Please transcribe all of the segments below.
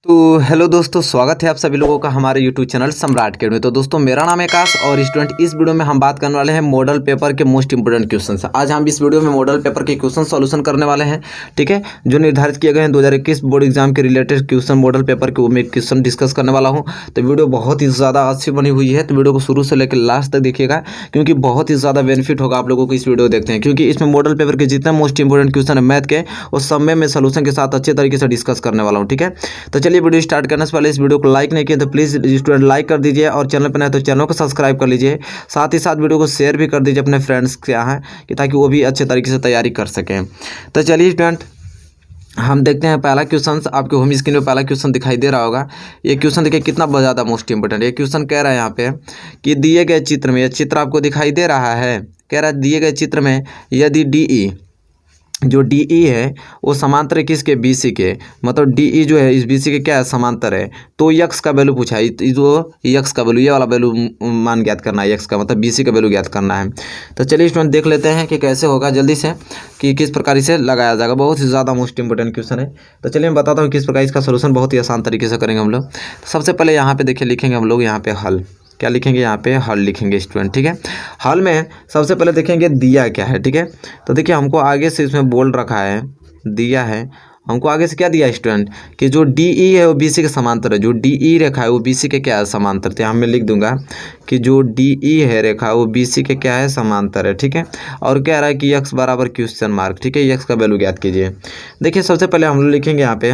तो हेलो दोस्तों, स्वागत है आप सभी लोगों का हमारे यूट्यूब चैनल सम्राट अकेडमी। तो दोस्तों, मेरा नाम है आकाश और स्टूडेंट इस वीडियो में हम बात करने वाले हैं मॉडल पेपर के मोस्ट इंपोर्टेंट क्वेश्चन। आज हम इस वीडियो में मॉडल पेपर के क्वेश्चन सॉल्यूशन करने वाले हैं, ठीक है, जो निर्धारित किए गए हैं 2021 बोर्ड एग्जाम के रिलेटेड क्वेश्चन मॉडल पेपर के मैं क्वेश्चन डिस्कस करने वाला हूँ। तो वीडियो बहुत ही ज़्यादा अच्छी बनी हुई है, तो वीडियो को शुरू से लेकर लास्ट तक देखिएगा, क्योंकि बहुत ही ज़्यादा बेनिफिट होगा आप लोगों को इस वीडियो देखते हैं, क्योंकि इसमें मॉडल पेपर के जितने मोस्ट इंपोर्टेंट क्वेश्चन है मैथ के, उस सब में मैं सोल्यूशन के साथ अच्छे तरीके से डिस्कस करने वाला हूँ, ठीक है। तो चलिए वीडियो स्टार्ट करने से पहले इस वीडियो को लाइक नहीं किया तो प्लीज़ स्टूडेंट लाइक कर दीजिए, और चैनल पर नए तो चैनल को सब्सक्राइब कर लीजिए। साथ ही साथ वीडियो को शेयर भी कर दीजिए अपने फ्रेंड्स के यहाँ, कि ताकि वो भी अच्छे तरीके से तैयारी कर सकें। तो चलिए स्टूडेंट, हम देखते हैं पहला क्वेश्चन। आपके होम स्क्रीन में पहला क्वेश्चन दिखाई दे रहा होगा। ये क्वेश्चन देखिए कितना ज़्यादा मोस्ट इंपोर्टेंट है। ये क्वेश्चन कह रहा है यहाँ पे कि दिए गए चित्र में, ये चित्र आपको दिखाई दे रहा है, कह रहा है दिए गए चित्र में यदि DE जो DE है वो समांतर है किसके, BC के, मतलब DE जो है इस BC के क्या है, समांतर है। तो यक्स का वैल्यू पूछा है, जो यक्स का वैल्यू, ये वाला वैल्यू मान ज्ञात करना है, यक्स का मतलब BC का वैल्यू ज्ञात करना है। तो चलिए स्टूडेंट देख लेते हैं कि कैसे होगा जल्दी से, कि किस प्रकार इसे लगाया जाएगा। बहुत ही ज़्यादा मोस्ट इंपोर्टेंट क्वेश्चन है। तो चलिए मैं बताता हूँ किस प्रकार इसका सोल्यूशन बहुत ही आसान तरीके से करेंगे हम लोग। सबसे पहले यहाँ पे देखिए लिखेंगे हम लोग, यहाँ पे हल क्या लिखेंगे, यहाँ पे हल लिखेंगे स्टूडेंट, ठीक है। हल में सबसे पहले देखेंगे दिया क्या है, ठीक है। तो देखिए हमको आगे से इसमें बोल रखा है, दिया है हमको आगे से क्या दिया स्टूडेंट, कि जो DE है वो BC के समांतर है। जो DE रेखा है वो BC के क्या है, समांतर। तो यहाँ मैं लिख दूंगा कि जो DE है रेखा वो BC के क्या है, समांतर है, ठीक है। और कह रहा है कि x बराबर क्वेश्चन मार्क, ठीक है, x का वैल्यू ज्ञात कीजिए। देखिए सबसे पहले हम लोग लिखेंगे यहाँ पे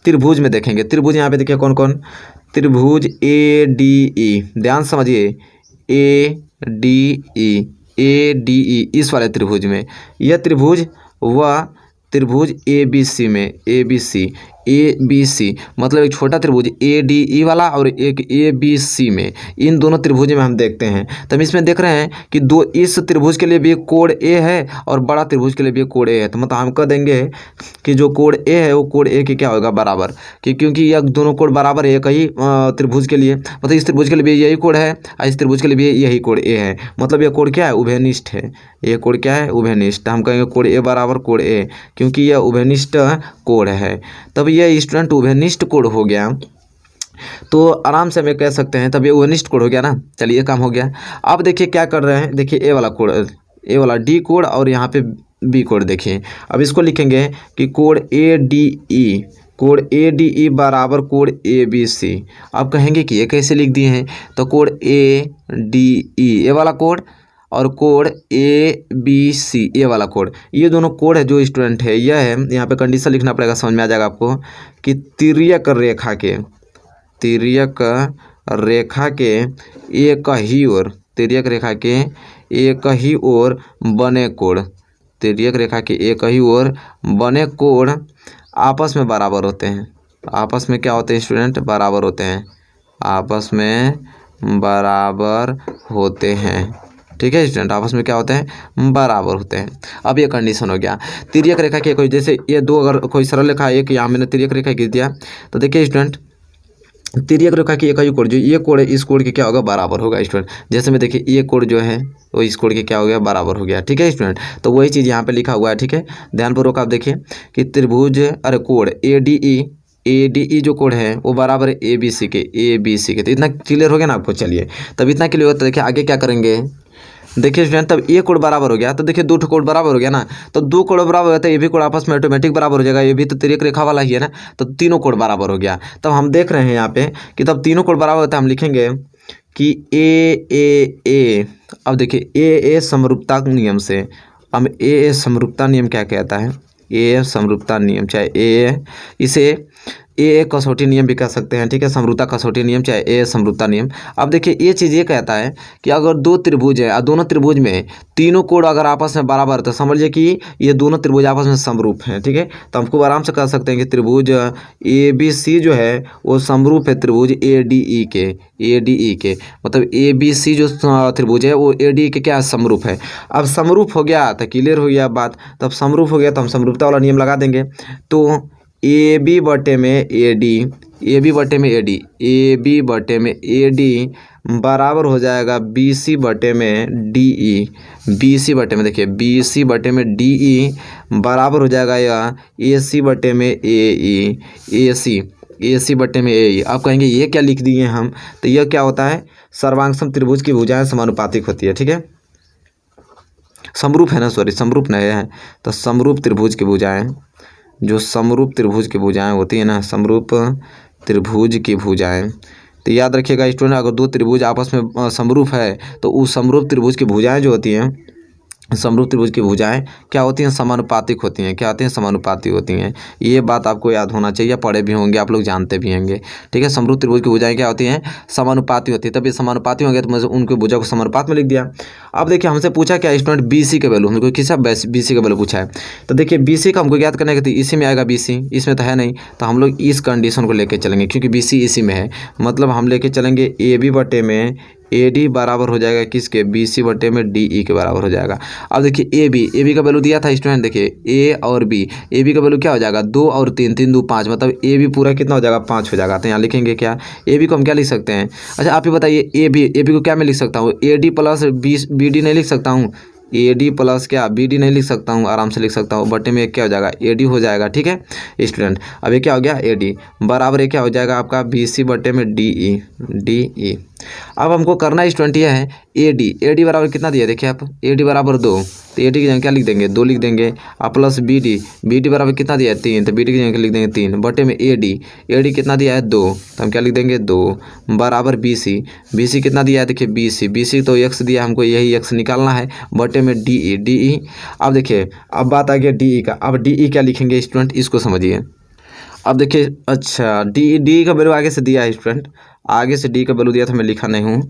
त्रिभुज में, देखेंगे त्रिभुज यहाँ पे देखिए कौन कौन, त्रिभुज ADE, ध्यान समझिए, ADE इस वाले त्रिभुज में, यह त्रिभुज व त्रिभुज ABC मतलब एक छोटा त्रिभुज ADE वाला और एक ABC में, इन दोनों त्रिभुज में हम देखते हैं। तो हम इसमें देख रहे हैं कि दो, इस त्रिभुज के लिए भी एक कोण A है और बड़ा त्रिभुज के लिए भी एक कोण A है। तो मतलब हम कह देंगे कि जो कोण A है वो कोण A के क्या होगा, बराबर, क्योंकि यह दोनों कोण बराबर है एक ही त्रिभुज के लिए, मतलब इस त्रिभुज के लिए भी यही कोण है और इस त्रिभुज के लिए भी यही कोण A है। मतलब यह कोण क्या है, उभयनिष्ठ है। ये कोण क्या है, उभयनिष्ठ। हम कहेंगे कोण A बराबर कोण A, क्योंकि यह उभयनिष्ठ कोण है। तब यह स्टूडेंट उभयनिष्ठ कोण हो गया, तो आराम से हमें कह सकते हैं, तब ये उभयनिष्ठ कोण हो गया ना। चलिए ये काम हो गया। अब देखिए क्या कर रहे हैं, देखिए A वाला कोण, A वाला D कोण और यहाँ पे B कोण। देखिए अब इसको लिखेंगे कि कोण ADE बराबर कोण ABC। आप कहेंगे कि ये कैसे लिख दिए हैं, तो कोण ADE ये वाला कोण और कोण ABC ये वाला कोण, ये दोनों कोण है जो स्टूडेंट है, यह है, यहाँ पे कंडीशन लिखना पड़ेगा, समझ में आ जाएगा आपको, कि तिर्यक रेखा के एक ही ओर, तिर्यक रेखा के एक ही ओर बने कोण, तिर्यक रेखा के एक ही ओर बने कोण आपस में बराबर होते हैं। आपस में क्या होते हैं स्टूडेंट, बराबर होते हैं, आपस में बराबर होते हैं, ठीक है स्टूडेंट, आपस में क्या होते हैं, बराबर होते हैं। अब ये कंडीशन हो गया। तिर्यक रेखा के कोई, जैसे ये दो, अगर कोई सरल रेखा है, एक यहाँ मैंने तिर्यक रेखा खींच दिया, तो देखिए स्टूडेंट तिर्यक रेखा की एक ही कोण, जो ये कोण है इस कोण के क्या होगा, बराबर होगा स्टूडेंट। जैसे में देखिए ये कोण जो है वो इस कोण के क्या हो गया, बराबर हो गया, ठीक है स्टूडेंट। तो वही चीज़ यहाँ पे लिखा हुआ है, ठीक है, ध्यानपूर्वक आप देखिए कि त्रिभुज, अरे कोण ADE जो कोण है वो बराबर है ABC के। तो इतना क्लियर हो गया ना आपको। चलिए तब इतना क्लियर होता है, देखिए आगे क्या करेंगे, देखिए स्टूडेंट तब ये कोण बराबर हो गया, तो देखिए दो कोण बराबर हो गया ना, तो दो कोण बराबर हो गया तो ये भी कोण आपस में ऑटोमेटिक बराबर हो जाएगा, ये भी तो तिर्यक रेखा वाला ही है ना, तो तीनों कोण बराबर हो गया। तब हम देख रहे हैं यहाँ पे कि तब तीनों कोण बराबर होता है, हम लिखेंगे कि A। अब देखिए A समरूपता नियम से, अब A समरूपता नियम क्या कहता है, A समरूपता नियम, चाहे A इसे A कसौटी नियम भी कह सकते हैं, ठीक है, समरूपता कसौटी नियम, चाहे A समरूपता नियम। अब देखिए ये चीज़ ये कहता है कि अगर दो त्रिभुज है और दोनों त्रिभुज में तीनों कोण अगर आपस में बराबर, तो समझिए कि ये दोनों त्रिभुज आपस में समरूप हैं, ठीक है। तो हमको आराम से कह सकते हैं कि त्रिभुज ABC जो है वो समरूप है त्रिभुज ADE के, मतलब ABC जो त्रिभुज है वो ADE के क्या समरूप है। अब समरूप हो गया तो क्लियर हो गया बात, तब समरूप हो गया तो हम समरूपता वाला नियम लगा देंगे। तो AB बटे में AD बराबर हो जाएगा BC बटे में DE, देखिए BC बटे में DE बराबर हो जाएगा या AC बटे में AC। AC बटे में AE। आप कहेंगे ये क्या लिख दिए हम, तो यह क्या होता है, सर्वांगसम त्रिभुज की भुजाएं समानुपातिक होती है। ठीक है, समरूप है ना, सॉरी समरूप नहीं है, तो समरूप त्रिभुज की भुजाएं, जो समरूप त्रिभुज की भुजाएं होती है ना, समरूप त्रिभुज की भुजाएं, तो याद रखिएगा स्टूडेंट, अगर दो त्रिभुज आपस में समरूप है तो उस समरूप त्रिभुज की भुजाएं जो होती हैं, समरूप त्रिभुज की भुजाएं क्या होती हैं, समानुपातिक होती हैं। क्या होती हैं, समानुपातिक होती हैं। ये बात आपको याद होना चाहिए, पढ़े भी होंगे आप लोग, जानते भी होंगे। ठीक है, समरूप त्रिभुज की भुजाएं क्या होती हैं, समानुपाती होती है। तब ये समानुपाती होंगे तो मैं उनकी भुजा को समानुपात में लिख दिया। अब देखिए हमसे पूछा क्या स्टूडेंट, BC का वैल्यू, हमको किसा BC का वैल्यू पूछा है। तो देखिए BC का हमको याद करने का, तो इसी में आएगा BC, इसमें तो है नहीं, तो हम लोग इस कंडीशन को लेके चलेंगे क्योंकि BC इसी में है, मतलब हम लेके चलेंगे AB बटे में AD बराबर हो जाएगा किसके, BC बटे में DE के बराबर हो जाएगा। अब देखिए AB का वैल्यू दिया था स्टूडेंट, देखिए A और B, AB का वैल्यू क्या हो जाएगा, 2 और 3, 3 2 5, मतलब AB पूरा कितना हो जाएगा, 5 हो जाएगा। तो यहाँ लिखेंगे क्या, AB को हम क्या लिख सकते हैं, अच्छा आप ही बताइए, AB को क्या मैं लिख सकता हूँ, AD प्लस BD नहीं लिख सकता हूँ, AD प्लस क्या BD नहीं लिख सकता हूँ, आराम से लिख सकता हूँ, बटे में एक क्या हो जाएगा, AD हो जाएगा। ठीक है स्टूडेंट, अब ये क्या हो गया, AD बराबर एक क्या हो जाएगा आपका BC बटे में DE। अब हमको करना स्टूडेंट ये है AD बराबर कितना दिया, देखिए आप AD बराबर 2, तो AD की जगह क्या लिख देंगे, 2 लिख देंगे, और प्लस BD बराबर कितना दिया है, 3, तो BD की जगह लिख देंगे 3 बटे में AD कितना दिया है 2, तो हम क्या लिख देंगे 2 बराबर BC कितना दिया है, देखिए BC तो x दिया, हमको यही x निकालना है, बटे में DE। अब देखिए अब बात आ गया DE का, अब DE क्या लिखेंगे स्टूडेंट, इसको समझिए। अब देखिए अच्छा डी का वैल्यू आगे से दिया है स्टूडेंट, आगे से D का वैल्यू दिया था, मैं लिखा नहीं हूँ,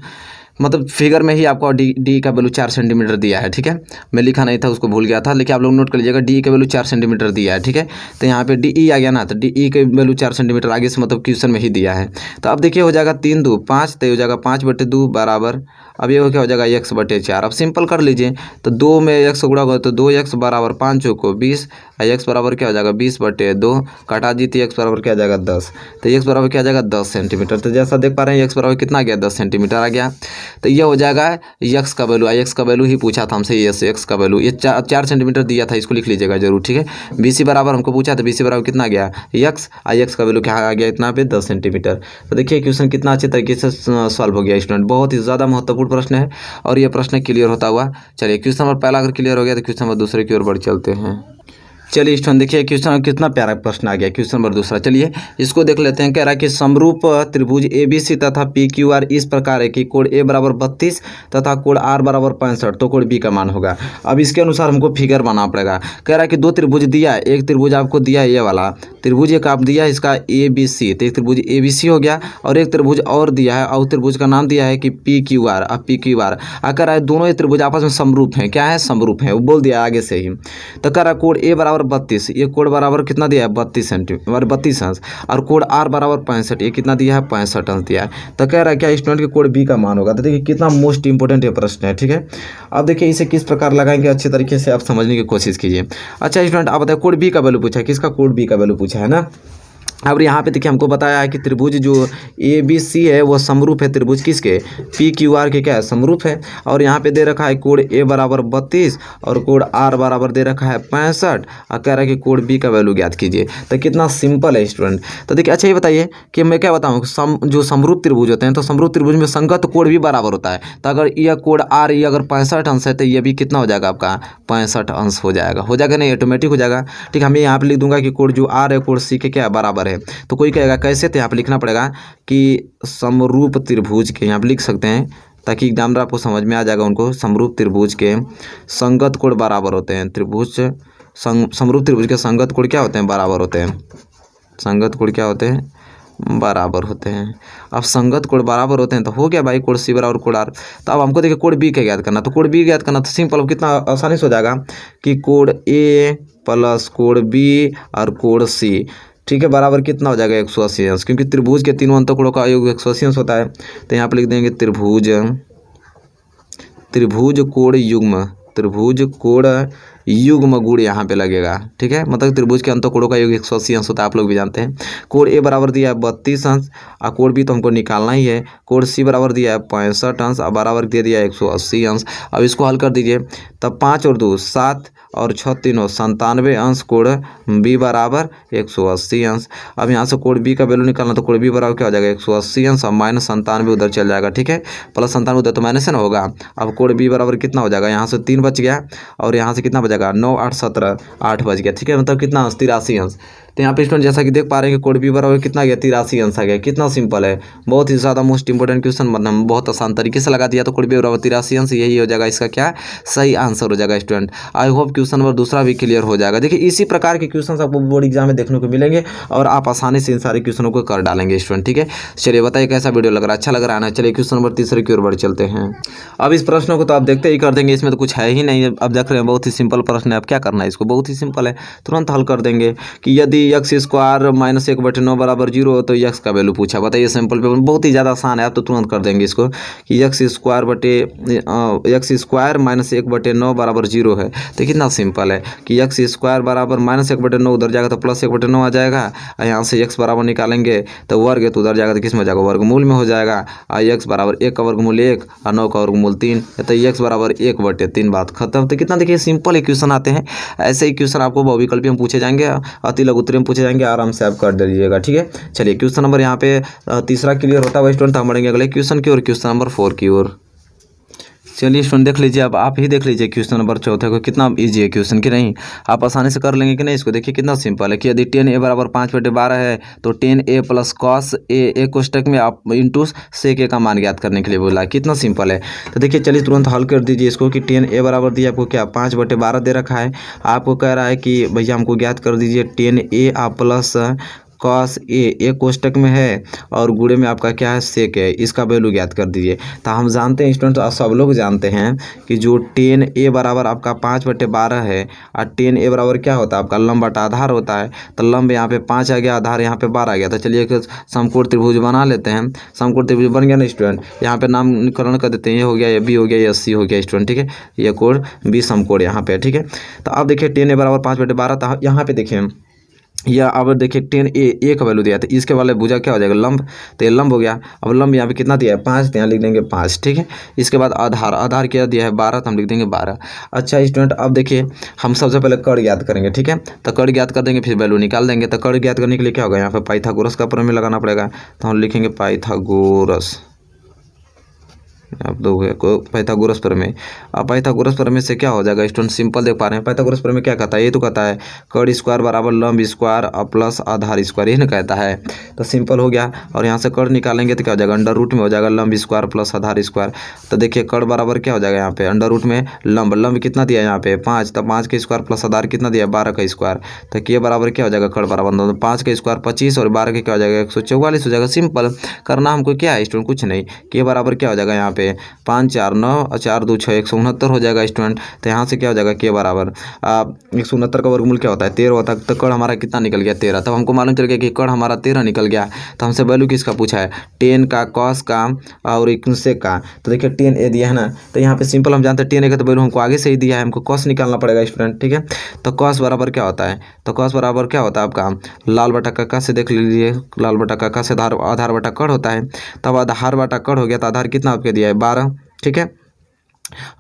मतलब फिगर में ही आपको डी का वैल्यू 4 सेंटीमीटर दिया है। ठीक है, मैं लिखा नहीं था, उसको भूल गया था, लेकिन आप लोग नोट कर लीजिएगा, D का वैल्यू 4 सेंटीमीटर दिया है। ठीक है, तो यहाँ पे DE आ गया ना, तो DE का वैल्यू 4 सेंटीमीटर आगे से मतलब क्वेश्चन में ही दिया है। तो अब देखिए हो जाएगा 3 2 5, तो हो जाएगा 5 बटे 2 बराबर, अब ये क्या हो जाएगा x बटे 4। अब सिंपल कर लीजिए, तो 2 में x गुणा होगा तो 2x बराबर 5 चौको 20, x बराबर क्या हो जाएगा 20 बटे 2, काटा जीती x बराबर क्या आ जाएगा 10, तो x बराबर क्या आ जाएगा 10 सेंटीमीटर। तो जैसा देख पा रहे हैं x बराबर कितना आ गया, 10 सेंटीमीटर आ गया। तो ये हो जाएगा x का वैल्यू, x का वैल्यू ही पूछा था हमसे, ये x का वैल्यू, ये 4 सेंटीमीटर दिया था, इसको लिख लीजिएगा जरूर। ठीक है, BC बराबर हमको पूछा था, BC बराबर कितना गया x का वैल्यू क्या आ गया इतना पे 10 सेंटीमीटर। तो देखिए क्वेश्चन कितना अच्छे तरीके से सॉल्व हो गया स्टूडेंट, बहुत ही ज़्यादा महत्वपूर्ण प्रश्न है और ये प्रश्न क्लियर होता हुआ। चलिए क्वेश्चन नंबर पहला अगर क्लियर हो गया तो क्वेश्चन नंबर दूसरे की ओर बढ़ चलते हैं। चलिए स्टूडेंट देखिए क्वेश्चन कितना प्यारा प्रश्न आ गया, क्वेश्चन नंबर दूसरा, चलिए इसको देख लेते हैं। कह रहा है कि समरूप त्रिभुज ABC तथा PQR इस प्रकार है कि कोण A बराबर 32 तथा कोण R बराबर 65, तो कोण B का मान होगा। अब इसके अनुसार हमको फिगर बनाना पड़ेगा। कह रहा है कि दो त्रिभुज दिया है, एक त्रिभुज आपको दिया है ये वाला त्रिभुज, एक आप दिया है इसका ABC, तो एक त्रिभुज ABC हो गया, और एक त्रिभुज और दिया है, और त्रिभुज का नाम दिया है कि PQR। अब PQR कह रहा है दोनों ये त्रिभुज आपस में समरूप हैं, क्या है, समरूप है, वो बोल दिया आगे से ही। तो कह रहा है कोण A बराबर 32, ये कोण बराबर कितना दिया है 32 सेंटीमीटर 32 अंश, और कोण R बराबर 65, ये कितना दिया है 65 अंश दिया है। तो कह रहा है क्या स्टूडेंट के कोण B का मान होगा। तो देखिए कितना मोस्ट इंपोर्टेंट ये प्रश्न है। ठीक है, अब देखिए इसे किस प्रकार लगाएंगे अच्छे तरीके से आप समझने की कोशिश कीजिए। अच्छा स्टूडेंट आप बताए कोण B का वैल्यू पूछा है, किसका, कोण B का वैल्यू पूछा है ना। अब यहाँ पे देखिए हमको बताया है कि त्रिभुज जो ABC है वो समरूप है त्रिभुज किसके, PQR के, क्या है, समरूप है। और यहाँ पे दे रखा है कोण A बराबर 32 और कोण R बराबर दे रखा है 65, और कह रहा है कि कोण B का वैल्यू ज्ञात कीजिए। तो कितना सिंपल है स्टूडेंट। तो देखिए अच्छा ये बताइए कि मैं क्या बताऊँ, जो समरूप त्रिभुज होते हैं तो समरूप त्रिभुज में संगत कोण भी बराबर होता है। तो अगर यह कोण R ये अगर 65 अंश है तो ये भी कितना हो जाएगा आपका 65 अंश हो जाएगा नहीं, ऑटोमेटिक हो जाएगा। ठीक है, मैं यहाँ पे लिख दूंगा कि कोण जो R है कोण C के क्या बराबर है। तो कोई कहेगा कैसे, तो यहाँ पे लिखना पड़ेगा कि समरूप त्रिभुज के, यहाँ पे लिख सकते हैं ताकि एग्जामिनर आपको समझ में आ जाएगा उनको, समरूप त्रिभुज के संगत कोण बराबर होते हैं। समरूप त्रिभुज के संगत कोण क्या होते हैं, बराबर होते हैं। संगत कोण क्या होते हैं, बराबर होते हैं। अब संगत कोण बराबर होते हैं तो हो गया भाई कोण C बराबर कोण R। तो अब हमको देखिए कोण B का ज्ञात करना, तो कोण B ज्ञात करना तो सिंपल कितना आसानी से हो जाएगा कि कोण A प्लस कोण B और कोण C, ठीक है, बराबर कितना हो जाएगा 180 अंश, क्योंकि त्रिभुज के तीनों अंतःकोणों का योग 180 अंश होता है। तो यहाँ पे लिख देंगे त्रिभुज कोण युग्म, त्रिभुज कोण युग्म गुण यहाँ पे लगेगा, ठीक है। मतलब त्रिभुज के अंतः कोणों का योग 180 अंश होता है, आप लोग भी जानते हैं। कोण ए बराबर दिया है 32 अंश और कोण बी तो हमको निकालना ही है। कोण सी बराबर दिया है 65 अंश और बराबर दे दिया है 180 अंश। अब इसको हल कर दीजिए, तब 5 और 2 7 और 6 तीनों 97 अंश। कोण बी बराबर 180 अंश। अब यहाँ से कोण बी का वैल्यू निकालना, तो कोण बी बराबर क्या हो जाएगा 180 अंश और -97 उधर चल जाएगा, ठीक है। +97 उधर तो माइनस है ना होगा। अब कोण बी बराबर कितना हो जाएगा, यहाँ से 3 बच गया और यहाँ से कितना बचेगा 9 8 17 8 बच गया, ठीक है। मतलब कितना अंश 83 अंश। तो यहाँ पे स्टूडेंट जैसा कि देख पा रहे हैं कि कोण बी बराबर कितना गया 83 अंश आ गया। कितना सिंपल है, बहुत ही ज़्यादा मोस्ट इंपोर्टेंट क्वेश्चन, मतलब बहुत आसान तरीके से लगा दिया। तो कोण बी बराबर 83 अंश, यही हो जाएगा इसका क्या सही आंसर हो जाएगा student. I hope question number दूसरा भी क्लियर हो जाएगा। देखिए इसी प्रकार के क्वेश्चन आपको बोर्ड एग्जाम में देखने को मिलेंगे और आप आसानी से इन सारे क्वेश्चनों को कर डालेंगे स्टूडेंट, ठीक है। चलिए बताइए कैसा वीडियो लग रहा है, अच्छा लग रहा है ना। चलिए क्वेश्चन नंबर तीसरे की ओर बढ़ चलते हैं। अब इस प्रश्न को तो आप देखते ही कर देंगे, इसमें तो कुछ है ही नहीं। अब देख रहे हैं बहुत ही सिंपल प्रश्न है। अब क्या करना है, इसको बहुत ही सिंपल है, तुरंत हल कर देंगे कि यदि x² -1/9 बराबर 0 हो तो x का वैल्यू पूछा। बताइए सिंपल पेपर बहुत ही ज़्यादा आसान है, आप तो तुरंत कर देंगे इसको कि x² -1/9 बराबर 0 है। तो कितना सिंपल है कि x² बराबर -1/9 उधर जाएगा तो +1/9 आ जाएगा और यहाँ से x बराबर निकालेंगे तो वर्ग है तो उधर जाएगा तो किस में जाएगा वर्गमूल में हो जाएगा। और x बराबर 1 का वर्गमूल 1 और 9 का वर्गमूल 3, तो x बराबर 1/3, बात खत्म। तो कितना देखिए सिंपल इक्वेशन आते हैं। ऐसे ही क्वेश्चन आपको बहुविकल्पी में पूछे जाएंगे, अति लघु उत्तरीय में पूछे जाएंगे, आराम से आप कर दीजिएगा, ठीक है। चलिए क्वेश्चन नंबर यहाँ पे तीसरा क्लियर होता है स्टूडेंट। हम बढ़ेंगे अगले क्वेश्चन की ओर, क्वेश्चन नंबर 4 की ओर। चलिए स्टूडेंट देख लीजिए, अब आप ही देख लीजिए क्वेश्चन नंबर 4 को कितना इजी है क्वेश्चन कि नहीं, आप आसानी से कर लेंगे कि नहीं। इसको देखिए कितना सिंपल है कि यदि 10a बराबर 5/12 है तो 10a + cos a एक कोष्टक में आप इंटू sec a का मान ज्ञात करने के लिए बोला है। कितना सिंपल है। तो देखिए चलिए तुरंत हल कर दीजिए इसको कि 10a बराबर दिया आपको क्या 5/12 दे रखा है। आपको कह रहा है कि भैया हमको ज्ञात कर दीजिए 10a प्लस cos a एक कोष्टक में है और गुणे में आपका क्या है sec है, इसका वैल्यू ज्ञात कर दीजिए। तो हम जानते हैं स्टूडेंट, सब लोग जानते हैं कि जो 10a बराबर आपका 5/12 है और 10a बराबर क्या होता है आपका लंब बटा आधार होता है। तो लंब यहाँ पे 5 आ गया, आधार यहाँ पे 12 आ गया। तो चलिए एक समकोण त्रिभुज बना लेते हैं। समकोण त्रिभुज बन गया ना स्टूडेंट, यहाँ पे नामकरण कर देते हैं, ये हो गया, ये बी हो गया, ये सी हो गया स्टूडेंट, ठीक है। ये कोण बी समकोण यहाँ पे, ठीक है। तो अब देखिए 10a बराबर 5/12, तो यहाँ पे देखिए या अब देखिए 10a का वैल्यू दिया था, इसके वाले भुजा क्या हो जाएगा लंब, तो ये लंब हो गया। अब लंब यहाँ पे कितना दिया है 5, तो यहाँ लिख देंगे 5, ठीक है। इसके बाद आधार, आधार क्या दिया है 12, तो हम लिख देंगे 12। अच्छा स्टूडेंट अब देखिए हम सबसे पहले कर्ण ज्ञात करेंगे, ठीक है। तो कर्ण ज्ञात कर देंगे फिर वैल्यू निकाल देंगे। तो कर्ण ज्ञात करने के लिए क्या होगा, यहाँ पे पाइथागोरस का प्रमेय लगाना पड़ेगा। तो हम लिखेंगे पाइथागोरस, आप दो पाइथागोरस प्रमेय। अब पाइथागोरस प्रमेय से क्या हो जाएगा स्टूडेंट, सिंपल देख पा रहे हैं। पाइथागोरस प्रमेय क्या कहता है, ये तो कहता है कर्ण स्क्वायर बराबर लंब स्क्वायर प्लस आधार स्क्वायर, ये ना कहता है। तो सिंपल हो गया और यहाँ से कर्ण निकालेंगे तो क्या हो जाएगा अंडर रूट में हो जाएगा लंब स्क्वायर प्लस आधार स्क्वायर। तो देखिए कर्ण बराबर क्या हो जाएगा यहाँ पे अंडर रूट में लंब, लंब कितना दिया है यहाँ पे 5, तो 5 का स्क्वायर प्लस आधार कितना दिया है 12 का स्क्वायर। तो के बराबर क्या हो जाएगा कर्ण बराबर 5 का स्क्वायर 25 और 12 का क्या हो जाएगा 144 हो जाएगा। सिंपल करना हमको क्या है स्टूडेंट, कुछ नहीं। के बराबर क्या हो जाएगा यहाँ पे 5 4 9 और 4 2 6 169 हो जाएगा स्टूडेंट। तो यहाँ से क्या हो जाएगा के बराबर 169 का वर्गमूल क्या होता है 13 होता है। तो कर्ण हमारा कितना निकल गया 13। तब हमको मालूम चल गया कि कर्ण हमारा 13 निकल गया। तो हमसे वैल्यू किसका पूछा है 10 का cos का और 1 का। तो देखिए 10a दिया है ना, तो यहाँ पे सिंपल हम जानते हैं 10a का तो वैल्यू हमको आगे से ही दिया है, हमको cos निकालना पड़ेगा स्टूडेंट, ठीक है। तो cos बराबर क्या होता है, तो cos बराबर क्या होता है आपका लाल बटा काका से देख लीजिए, लाल बटा काका से आधार बटा कर्ण होता है। तब आधार बटा कर्ण हो गया तो आधार कितना आपके दिया है 12, ठीक है।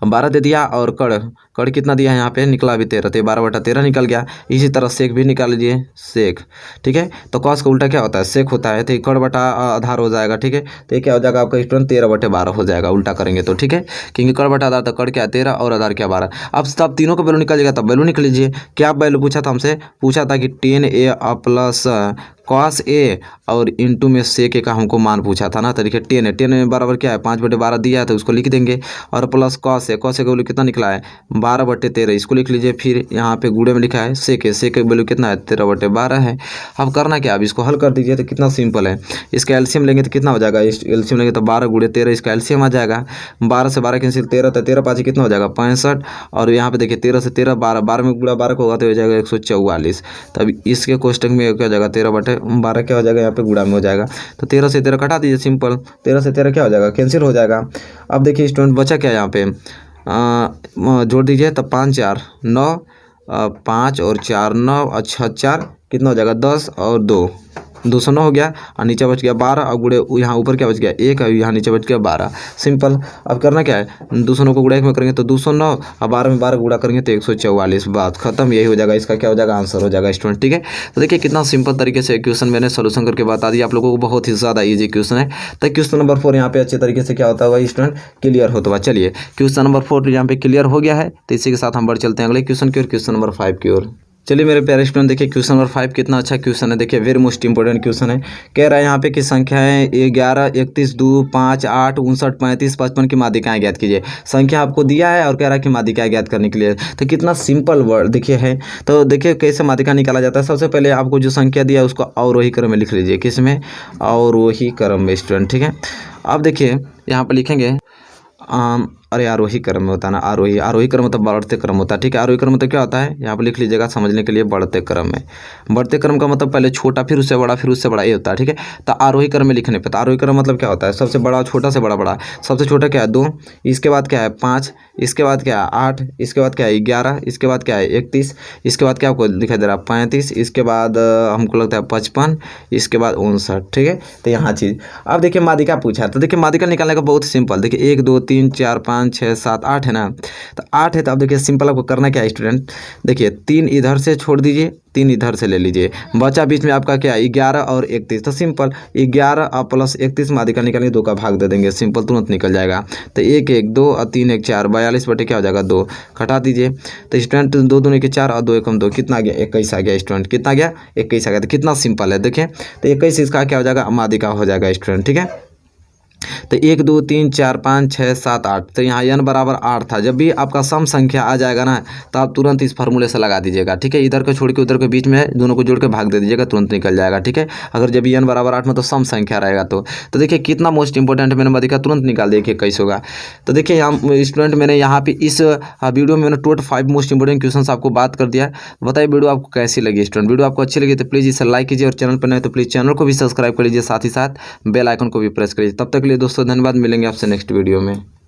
12 दे दिया और कर्ण कितना दिया है यहाँ पे निकला अभी 13, तो 12/13 निकल गया। इसी तरह सेक भी निकाल लीजिए सेक, ठीक है। तो कॉस का उल्टा क्या होता है सेक होता है, तो कर्ण बटा आधार हो जाएगा, ठीक है। तो ये क्या हो जाएगा आपका स्टूडेंट 13/12 हो जाएगा उल्टा करेंगे तो, ठीक है। क्योंकि कर्ण बटा आधार तो कर्ण क्या 13 और आधार क्या 12। अब सब तीनों का वैल्यू निकल जाएगा, तब वैल्यू निकल लीजिए। क्या वैल्यू पूछा था हमसे, पूछा था कि 10a प्लस cos a और इंटू में sec a का हमको मान पूछा था ना। तो देखिए 10 में बराबर क्या है 5/12 दिया है तो उसको लिख देंगे और प्लस cos a का वैल्यू कितना निकला है 12/13, इसको लिख लीजिए। फिर यहाँ पे गुणे में लिखा है sec a वैल्यू कितना है 13/12 है। अब करना क्या, अब इसको हल कर दीजिए। तो कितना सिंपल है, इसका एलसीएम लेंगे तो कितना हो जाएगा, एलसीएम लेंगे तो 12 × 13 इसका एलसीएम आ जाएगा। 12 से 12 कैंसिल 13, तो 13 5 कितना हो जाएगा 65 और यहाँ पे देखिए 13 से 13 12, 12 में गुणा 12 को होगा तो हो जाएगा 144। तब इसके कोष्टक में क्या हो जाएगा 13/12 क्या हो जाएगा यहाँ पे गुणा में हो जाएगा। तो 13 से 13 कटा दीजिए, सिंपल 13 से 13 क्या हो जाएगा कैंसिल हो जाएगा। अब देखिए स्टूडेंट बचा क्या यहाँ पे जोड़ दीजिए तब 5 4 9, 5 और 4 9 और 6 4 कितना हो जाएगा 10 और 2 209 हो गया और नीचे बच गया 12 और गुड़े यहाँ ऊपर क्या बच गया 1 और यहाँ नीचे बच गया 12। सिंपल। अब करना क्या है 209 को गुड़ा 1 में करेंगे तो 209 और 12 में 12 गुड़ा करेंगे तो 144। बात खत्म। यही हो जाएगा, इसका क्या हो जाएगा आंसर हो जाएगा स्टूडेंट। ठीक है, तो देखिए कितना सिंपल तरीके से क्वेश्चन मैंने सोल्यूशन करके बता दिया आप लोगों को। बहुत ही ज़्यादा ईजी क्वेश्चन है। तो क्वेश्चन नंबर 4 यहाँ पे अच्छे तरीके से क्या होता हुआ स्टूडेंट क्लियर होता हुआ। चलिए क्वेश्चन नंबर 4 यहाँ पे क्लियर हो गया है। तो इसी के साथ हम बढ़ चलते हैं अगले क्वेश्चन की ओर, क्वेश्चन नंबर 5 की ओर। चलिए मेरे प्यारे स्टूडेंट, देखिए क्वेश्चन नंबर 5 कितना अच्छा क्वेश्चन है। देखिए वेरी मोस्ट इंपॉर्टेंट क्वेश्चन है। कह रहा है यहाँ पे कि संख्याएं 11 31 2 5 8 59 35 55 की माध्यिकाएं ज्ञात कीजिए। संख्या आपको दिया है और कह रहा है कि माध्यिकाएं ज्ञात करने के लिए। तो कितना सिंपल वर्ड देखिए है। तो देखिए कैसे माध्यिका निकाला जाता है। सबसे पहले आपको जो संख्या दिया है उसको अवरोही क्रम में लिख लीजिए। किस में? अवरोही क्रम में स्टूडेंट। ठीक है, अब देखिए यहाँ पर लिखेंगे अरे आरोही क्रम में होता है ना, आरोही क्रम मतलब बढ़ते क्रम होता है। ठीक है, आरोही क्रम मतलब क्या होता है यहाँ पर लिख लीजिएगा समझने के लिए। बढ़ते क्रम में, बढ़ते क्रम का मतलब पहले छोटा फिर उससे बड़ा फिर उससे बड़ा ये होता है। ठीक है, तो आरोही क्रम में लिखने पे तो आरोही क्रम मतलब क्या होता है सबसे बड़ा छोटा से बड़ा बड़ा। सबसे छोटा क्या है 2, इसके बाद क्या है 5, इसके बाद क्या है 8, इसके बाद क्या है 11, इसके बाद क्या है 31, इसके बाद क्या आपको दिखाई दे रहा है 35, इसके बाद हमको लगता है 55, इसके बाद 59। ठीक है, तो यहाँ चीज़ अब देखिए माध्यिका पूछा है। तो देखिए माध्यिका निकालने का बहुत सिंपल। देखिए 1 2 3 4 5 6 7 8 है ना, तो 8 है। तो अब देखिए सिंपल आपको करना क्या है स्टूडेंट, देखिए 3 इधर से छोड़ दीजिए 3 इधर से ले लीजिए, बचा बीच में आपका क्या 11 और 31। तो सिंपल 11 और प्लस 31 माध्यिका निकालेंगे 2 का भाग दे देंगे, सिंपल तुरंत निकल जाएगा। तो 1 1 2 और 3 1 4 42 बटे क्या हो जाएगा 2, घटा दीजिए। तो स्टूडेंट 2 2 1 4 और 2 1 2 कितना आ गया 21 आ गया स्टूडेंट। कितना गया 21 आ गया। तो कितना सिंपल है देखिए। तो 21 इसका क्या हो जाएगा माध्यिका हो जाएगा स्टूडेंट। ठीक है, तो 1 2 3 4 5 6 7 8। तो यहाँ n बराबर 8 था। जब भी आपका सम संख्या आ जाएगा ना तो आप तुरंत इस फार्मूले से लगा दीजिएगा। ठीक है, इधर को छोड़ के उधर के बीच में दोनों को जोड़ के भाग दे दीजिएगा, तुरंत निकल जाएगा। ठीक है, अगर जब n बराबर 8 में तो सम संख्या रहेगा तो देखिए कितना मोस्ट इंपॉर्टेंट मैंने माध्यिका तुरंत निकाल दिया कि कैसे होगा। तो देखिए यहाँ स्टूडेंट मैंने यहाँ पे इस वीडियो में मैंने टोटल 5 मोस्ट इंपॉर्टेंट क्वेश्चन आपको बात कर दिया है। बताइए वीडियो आपको कैसी लगी स्टूडेंट। वीडियो आपको अच्छी लगी तो प्लीज़ इसे लाइक कीजिए और चैनल पर नए तो प्लीज़ चैनल को भी सब्सक्राइब कर लीजिए, साथ ही साथ बेल आइकन को भी प्रेस करिए। तब तक के लिए दोस्तों धन्यवाद। मिलेंगे आपसे नेक्स्ट वीडियो में।